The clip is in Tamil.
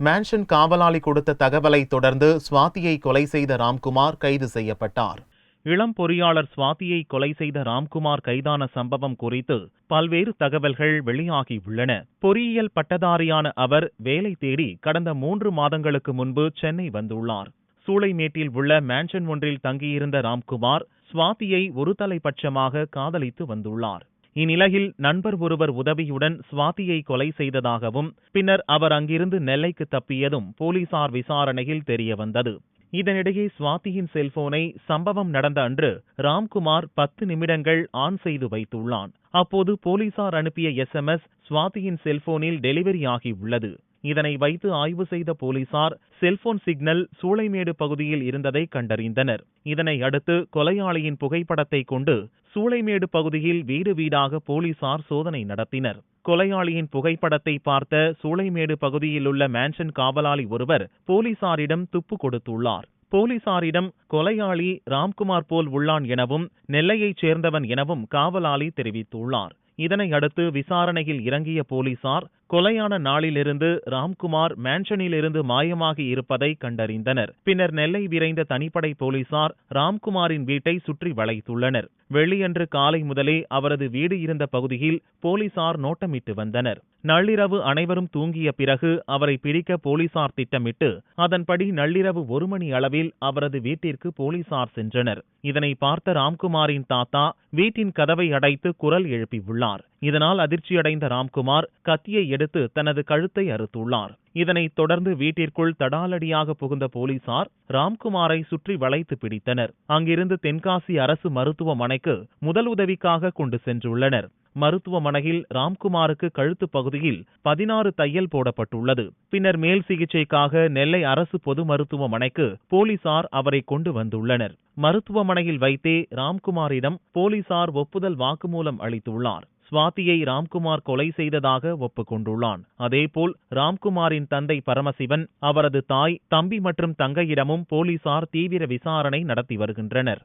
மேன்ஷன் காவலாளி கொடுத்த தகவலை தொடர்ந்து சுவாதியை கொலை செய்த ராம்குமார் கைது செய்யப்பட்டார். இளம் பொறியாளர் சுவாதியை கொலை செய்த ராம்குமார் கைதான சம்பவம் குறித்து பல்வேறு தகவல்கள் வெளியாகியுள்ளன. பொறியியல் பட்டதாரியான அவர் வேலை தேடி கடந்த 3 மாதங்களுக்கு முன்பு சென்னை வந்துள்ளார். சூளைமேட்டில் உள்ள மேன்ஷன் ஒன்றில் தங்கியிருந்த ராம்குமார் சுவாதியை ஒரு தலைபட்சமாக காதலித்து வந்துள்ளார். இந்நிலையில் நண்பர் ஒருவர் உதவியுடன் சுவாதியை கொலை செய்ததாகவும் பின்னர் அவர் அங்கிருந்து நெல்லைக்கு தப்பியதும் போலீசார் விசாரணையில் தெரியவந்தது. இதனிடையே சுவாதியின் செல்போனை சம்பவம் நடந்த அன்று ராம்குமார் 10 நிமிடங்கள் ஆன் செய்து வைத்துள்ளான். அப்போது போலீசார் அனுப்பிய SMS சுவாதியின் செல்போனில் டெலிவரி ஆகியுள்ளது. இதனை வைத்து ஆய்வு செய்த போலீசார் செல்போன் சிக்னல் சூளைமேடு பகுதியில் இருந்ததை கண்டறிந்தனர். இதனை அடுத்து கொலையாளியின் புகைப்படத்தை கொண்டு சூளைமேடு பகுதியில் வீடு வீடாக போலீசார் சோதனை நடத்தினர். கொலையாளியின் புகைப்படத்தை பார்த்த சூளைமேடு பகுதியில் உள்ள மேன்ஷன் காவலாளி ஒருவர் போலீசாரிடம் துப்பு கொடுத்துள்ளார். போலீசாரிடம் கொலையாளி ராம்குமார் போல் உள்ளான் எனவும் நெல்லையைச் சேர்ந்தவன் எனவும் காவலாளி தெரிவித்துள்ளார். இதனை அடுத்து விசாரணையில் இறங்கிய போலீசார் கொலையான நாளிலிருந்து ராம்குமார் மேன்ஷனிலிருந்து மாயமாகி இருப்பதை கண்டறிந்தனர். பின்னர் நெல்லை விரைந்த தனிப்படை போலீசார் ராம்குமாரின் வீட்டை சுற்றி வளைத்துள்ளனர். வெள்ளியன்று காலை முதலே அவரது வீடு இருந்த பகுதியில் போலீசார் நோட்டமிட்டு வந்தனர். நள்ளிரவு அனைவரும் தூங்கிய பிறகு அவரை பிடிக்க போலீசார் திட்டமிட்டு அதன்படி நள்ளிரவு 1 மணி அளவில் அவரது வீட்டிற்கு போலீசார் சென்றனர். இதனை பார்த்த ராம்குமாரின் தாத்தா வீட்டின் கதவை அடைத்து குரல் எழுப்பியுள்ளார். இதனால் அதிர்ச்சியடைந்த ராம்குமார் கத்தியை எடுத்து தனது கழுத்தை அறுத்துள்ளார். இதனைத் தொடர்ந்து வீட்டிற்குள் தடாலடியாக புகுந்த போலீசார் ராம்குமாரை சுற்றி வளைத்து பிடித்தனர். அங்கிருந்து தென்காசி அரசு மருத்துவமனைக்கு முதலுதவிக்காக கொண்டு சென்றுள்ளனர். மருத்துவமனையில் ராம்குமாருக்கு கழுத்து பகுதியில் 16 தையல் போடப்பட்டுள்ளது. பின்னர் மேல் சிகிச்சைக்காக நெல்லை அரசு பொது மருத்துவமனைக்கு போலீசார் அவரை கொண்டு வந்துள்ளனர். மருத்துவமனையில் வைத்தே ராம்குமாரிடம் போலீசார் ஒப்புதல் வாக்குமூலம் அளித்துள்ளார். சுவாதியை ராம்குமார் கொலை செய்ததாக ஒப்புக்கொண்டுள்ளான். அதேபோல் ராம்குமாரின் தந்தை பரமசிவன், அவரது தாய், தம்பி மற்றும் தங்கையிடமும் போலீசார் தீவிர விசாரணை நடத்தி வருகின்றனர்.